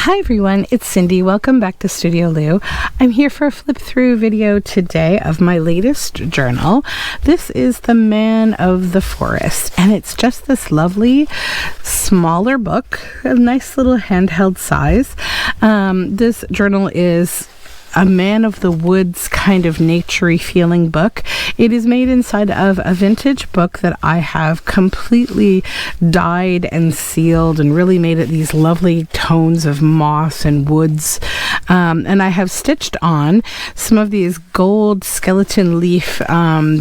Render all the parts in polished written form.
Hi everyone, it's Cindy. Welcome back to Studioloo. I'm here for a flip through video today of my latest journal. This is The Man of the Forest, and it's just this lovely smaller book, a nice little handheld size. This journal is a man of the woods kind of naturey feeling book. It is made inside of a vintage book that I have completely dyed and sealed and really made it these lovely tones of moss and woods. And I have stitched on some of these gold skeleton leaf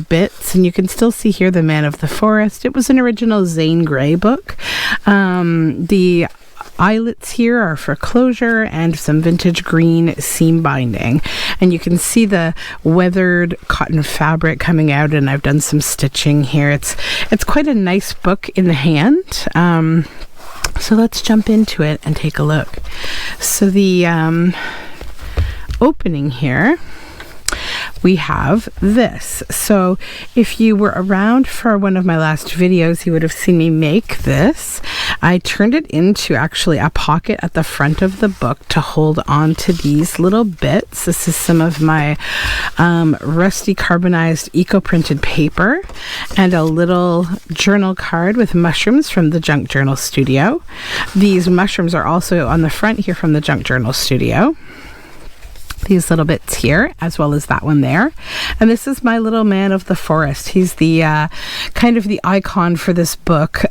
bits, and you can still see here The Man of the Forest. It was an original Zane Grey book. The eyelets here are for closure and some vintage green seam binding, and you can see the weathered cotton fabric coming out, and I've done some stitching here. It's quite a nice book in the hand. So let's jump into it and take a look. So the opening here, we have this. So if you were around for one of my last videos, you would have seen me make this. I turned it into actually a pocket at the front of the book to hold on to these little bits. This is some of my rusty carbonized eco-printed paper and a little journal card with mushrooms from the Junk Journal Studio. These mushrooms are also on the front here from the Junk Journal Studio. These little bits here, as well as that one there. And this is my little man of the forest. He's the kind of the icon for this book.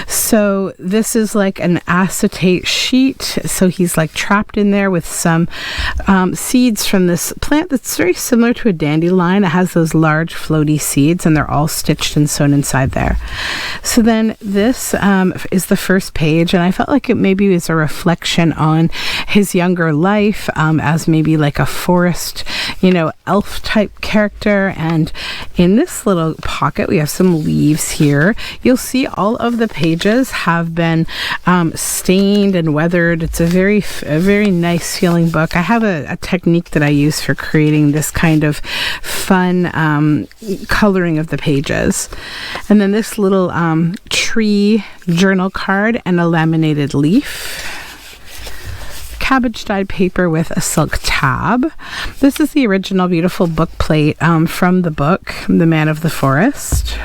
So this is like an acetate sheet. So he's like trapped in there with some seeds from this plant that's very similar to a dandelion. It has those large floaty seeds, and they're all stitched and sewn inside there. So then this is the first page, and I felt like it maybe was a reflection on his younger life as maybe like a forest, elf type character. And in this little pocket we have some leaves here. You'll see all of the pages have been stained and weathered. It's a very nice feeling book. I have a technique that I use for creating this kind of fun coloring of the pages. And then this little tree journal card and a laminated leaf. Cabbage dyed paper with a silk tab. This is the original beautiful book plate from the book, The Man of the Forest.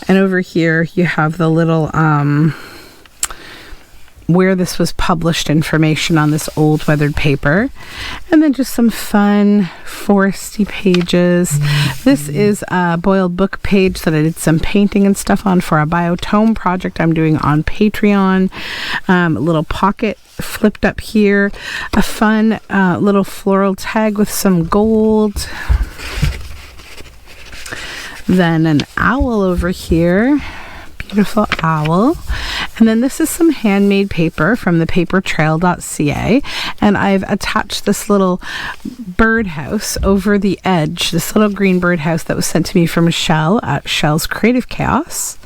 And over here you have the little where this was published information on this old weathered paper, and then just some fun foresty pages. This is a boiled book page that I did some painting and stuff on for a biotome project I'm doing on Patreon. A little pocket flipped up here, a fun little floral tag with some gold, then an owl over here, beautiful owl. And then this is some handmade paper from the papertrail.ca, and I've attached this little birdhouse over the edge, this little green birdhouse that was sent to me from Shell at Shell's Creative Chaos.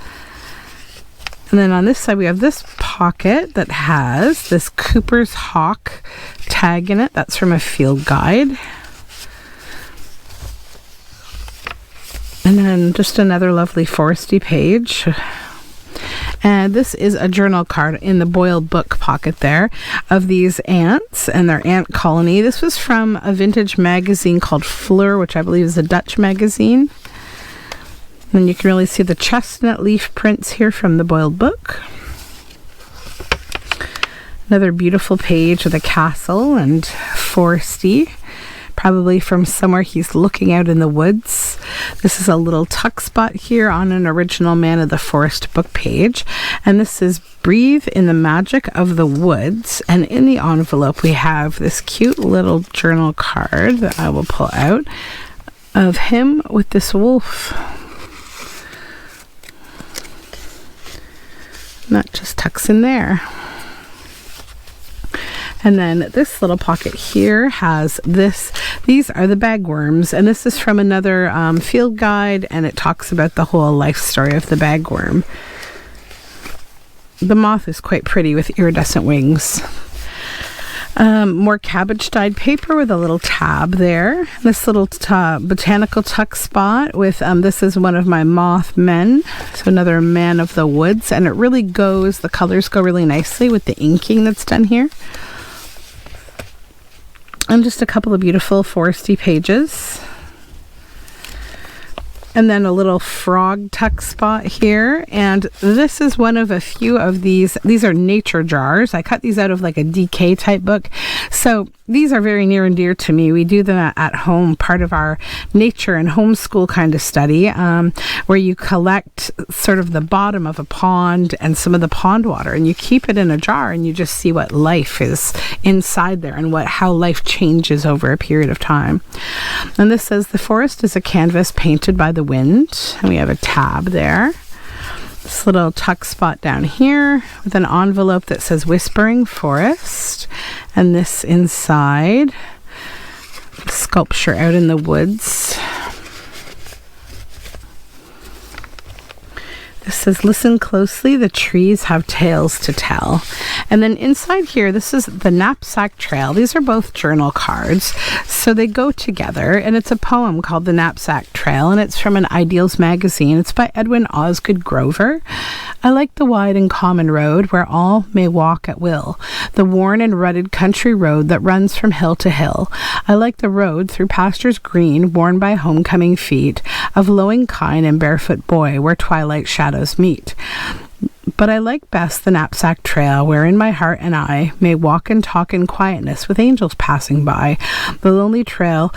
And then on this side we have this pocket that has this Cooper's Hawk tag in it. That's from a field guide. And then just another lovely foresty page. And this is a journal card in the boiled book pocket there of these ants and their ant colony. This was from a vintage magazine called Fleur, which I believe is a Dutch magazine. And you can really see the chestnut leaf prints here from the boiled book. Another beautiful page with a castle and foresty, probably from somewhere he's looking out in the woods. This is a little tuck spot here on an original Man of the Forest book page. And this is Breathe in the Magic of the Woods. And in the envelope we have this cute little journal card that I will pull out of him with this wolf. And that just tucks in there. And then this little pocket here has this. These are the bagworms, and this is from another field guide, and it talks about the whole life story of the bagworm. The moth is quite pretty with iridescent wings. More cabbage dyed paper with a little tab there. This little botanical tuck spot with, this is one of my moth men. So another man of the woods. And it really goes, the colors go really nicely with the inking that's done here. And just a couple of beautiful foresty pages. And then a little frog tuck spot here. And this is one of a few of these. These are nature jars. I cut these out of like a DK type book. So these are very near and dear to me. We do them at home, part of our nature and homeschool kind of study, where you collect sort of the bottom of a pond and some of the pond water, and you keep it in a jar, and you just see what life is inside there and how life changes over a period of time. And this says, the forest is a canvas painted by the wind. And we have a tab there. This little tuck spot down here with an envelope that says Whispering Forest. And this inside, sculpture out in the woods. This says, listen closely, the trees have tales to tell. And then inside here, this is the Knapsack Trail. These are both journal cards. So they go together, and it's a poem called The Knapsack Trail, and it's from an Ideals magazine. It's by Edwin Osgood Grover. I like the wide and common road where all may walk at will, the worn and rutted country road that runs from hill to hill. I like the road through pastures green, worn by homecoming feet of lowing kine and barefoot boy, where twilight shadows meet. But I like best the Knapsack Trail, wherein my heart and I may walk and talk in quietness with angels passing by. The lonely trail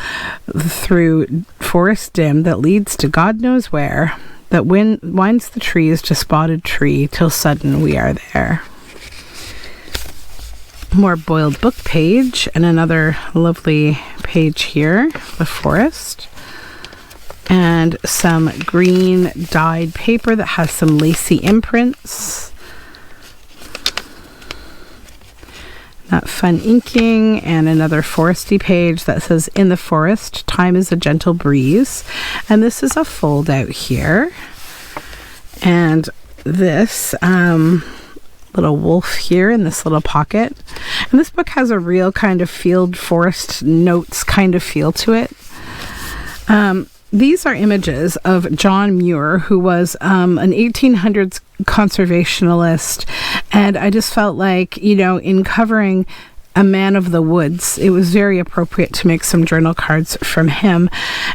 through forest dim that leads to God knows where, that winds the trees to spotted tree till sudden we are there. More boiled book page and another lovely page here, the forest. And some green dyed paper that has some lacy imprints. That fun inking, and another foresty page that says, in the forest, time is a gentle breeze. And this is a fold out here. And this little wolf here in this little pocket. And this book has a real kind of field forest notes kind of feel to it. These are images of John Muir, who was an 1800s conservationalist, and I just felt like, in covering a man of the woods, it was very appropriate to make some journal cards from him.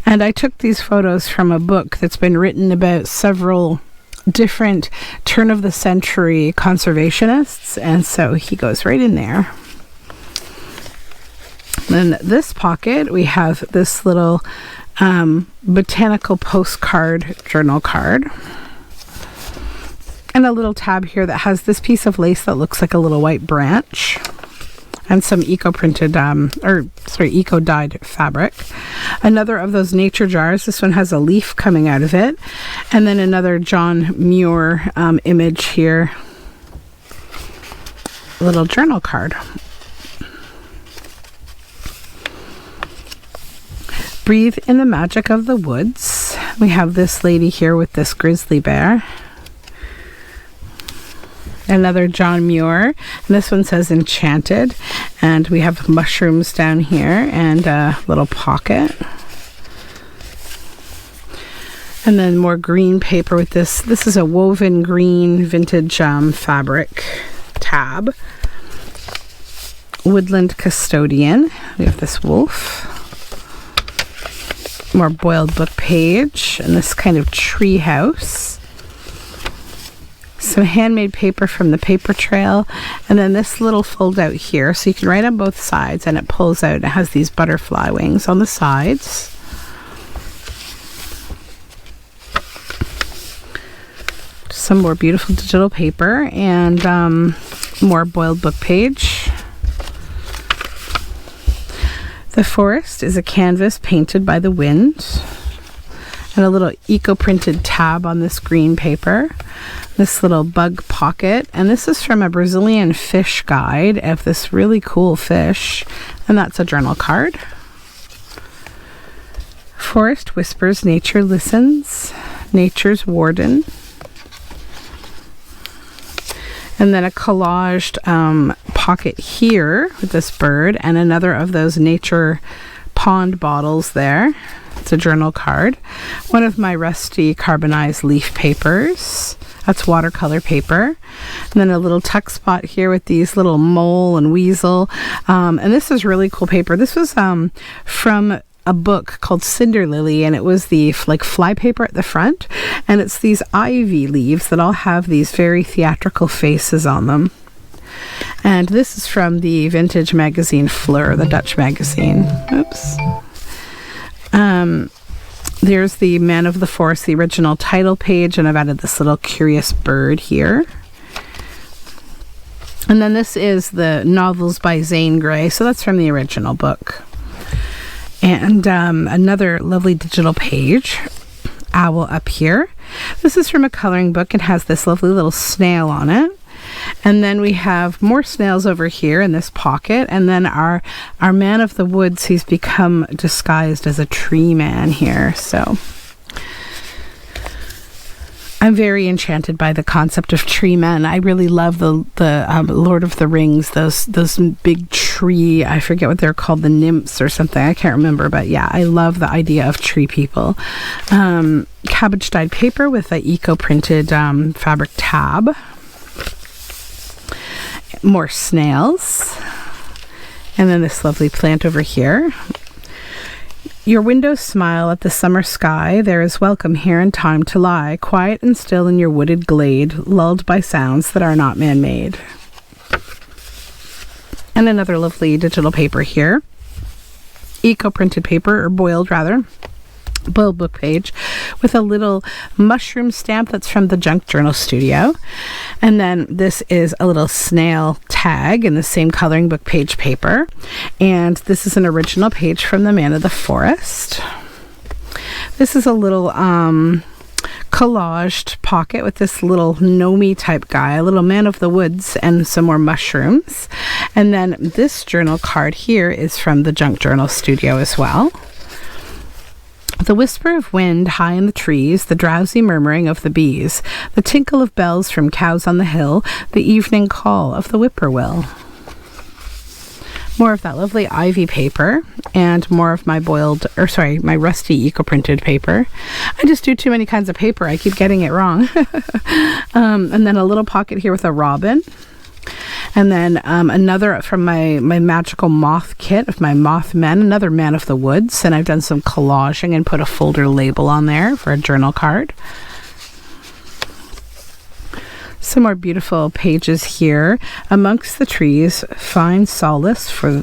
And I took these photos from a book that's been written about several different turn-of-the-century conservationists, and so he goes right in there. Then this pocket, we have this little botanical postcard journal card, and a little tab here that has this piece of lace that looks like a little white branch, and some eco-printed eco-dyed fabric. Another of those nature jars. This one has a leaf coming out of it, and then another John Muir image here, little journal card. Breathe in the magic of the woods. We have this lady here with this grizzly bear. Another John Muir. And this one says Enchanted. And we have mushrooms down here and a little pocket. And then more green paper with this. This is a woven green vintage fabric tab. Woodland Custodian. We have this wolf. More boiled book page and this kind of tree house. Some handmade paper from the paper trail, and then this little fold out here so you can write on both sides, and it pulls out. It has these butterfly wings on the sides. Some more beautiful digital paper and more boiled book page. The forest is a canvas painted by the wind, and a little eco-printed tab on this green paper. This little bug pocket, and this is from a Brazilian fish guide of this really cool fish, and that's a journal card. Forest whispers, nature listens, nature's warden. And then a collaged pocket here with this bird and another of those nature pond bottles there. It's a journal card. One of my rusty carbonized leaf papers. That's watercolor paper. And then a little tuck spot here with these little mole and weasel. And this is really cool paper. This was from a book called Cinder Lily, and it was the like fly paper at the front, and it's these ivy leaves that all have these very theatrical faces on them. And this is from the vintage magazine Fleur, the Dutch magazine. Oops. There's the Man of the Forest, the original title page, and I've added this little curious bird here. And then this is the novels by Zane Grey, so that's from the original book. And another lovely digital page, owl up here. This is from a coloring book. It has this lovely little snail on it. And then we have more snails over here in this pocket. And then our man of the woods, he's become disguised as a tree man here. So I'm very enchanted by the concept of tree men. I really love the Lord of the Rings, those big tree, I forget what they're called, the nymphs or something. I can't remember, but yeah, I love the idea of tree people. Cabbage dyed paper with an eco-printed fabric tab. More snails. And then this lovely plant over here. Your windows smile at the summer sky. There is welcome here and time to lie, quiet and still in your wooded glade, lulled by sounds that are not man-made. And another lovely digital paper here. Eco-printed paper, or boiled rather. Boiled book page with a little mushroom stamp that's from the Junk Journal Studio. And then this is a little snail tag in the same coloring book page paper. And this is an original page from the Man of the Forest. This is a little collaged pocket with this little gnomey type guy, a little man of the woods, and some more mushrooms. And then this journal card here is from the Junk Journal Studio as well. The whisper of wind high in the trees, the drowsy murmuring of the bees, the tinkle of bells from cows on the hill, the evening call of the whippoorwill. More of that lovely ivy paper and more of my my rusty eco-printed paper. I just do too many kinds of paper. I keep getting it wrong. And then a little pocket here with a robin. And then another from my magical moth kit of my moth men, another man of the woods. And I've done some collaging and put a folder label on there for a journal card. Some more beautiful pages here. Amongst the trees, find solace for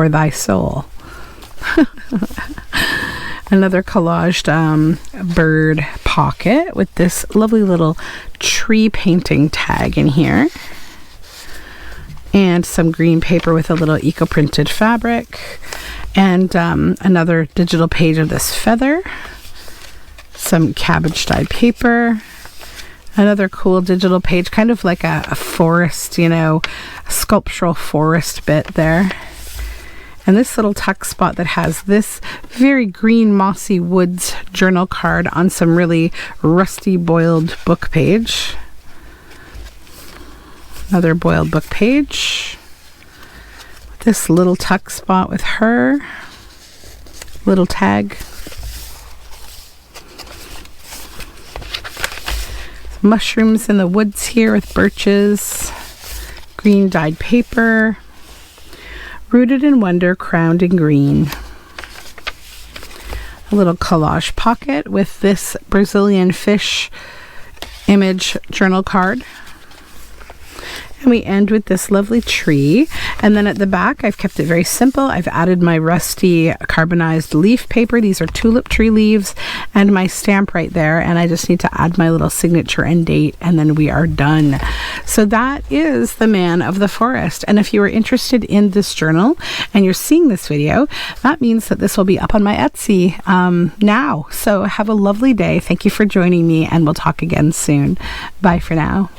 thy soul. Another collaged bird pocket with this lovely little tree painting tag in here. And some green paper with a little eco-printed fabric. And another digital page of this feather. Some cabbage dyed paper. Another cool digital page, kind of like a forest, a sculptural forest bit there. And this little tuck spot that has this very green mossy woods journal card on some really rusty boiled book page. Another boiled book page. This little tuck spot with her. Little tag. Mushrooms in the woods here with birches. Green dyed paper. Rooted in wonder, crowned in green. A little collage pocket with this Brazilian fish image journal card. And we end with this lovely tree. And then at the back, I've kept it very simple. I've added my rusty carbonized leaf paper. These are tulip tree leaves and my stamp right there. And I just need to add my little signature and date, and then we are done. So that is the Man of the Forest. And if you are interested in this journal and you're seeing this video, that means that this will be up on my Etsy now. So have a lovely day. Thank you for joining me, and we'll talk again soon. Bye for now.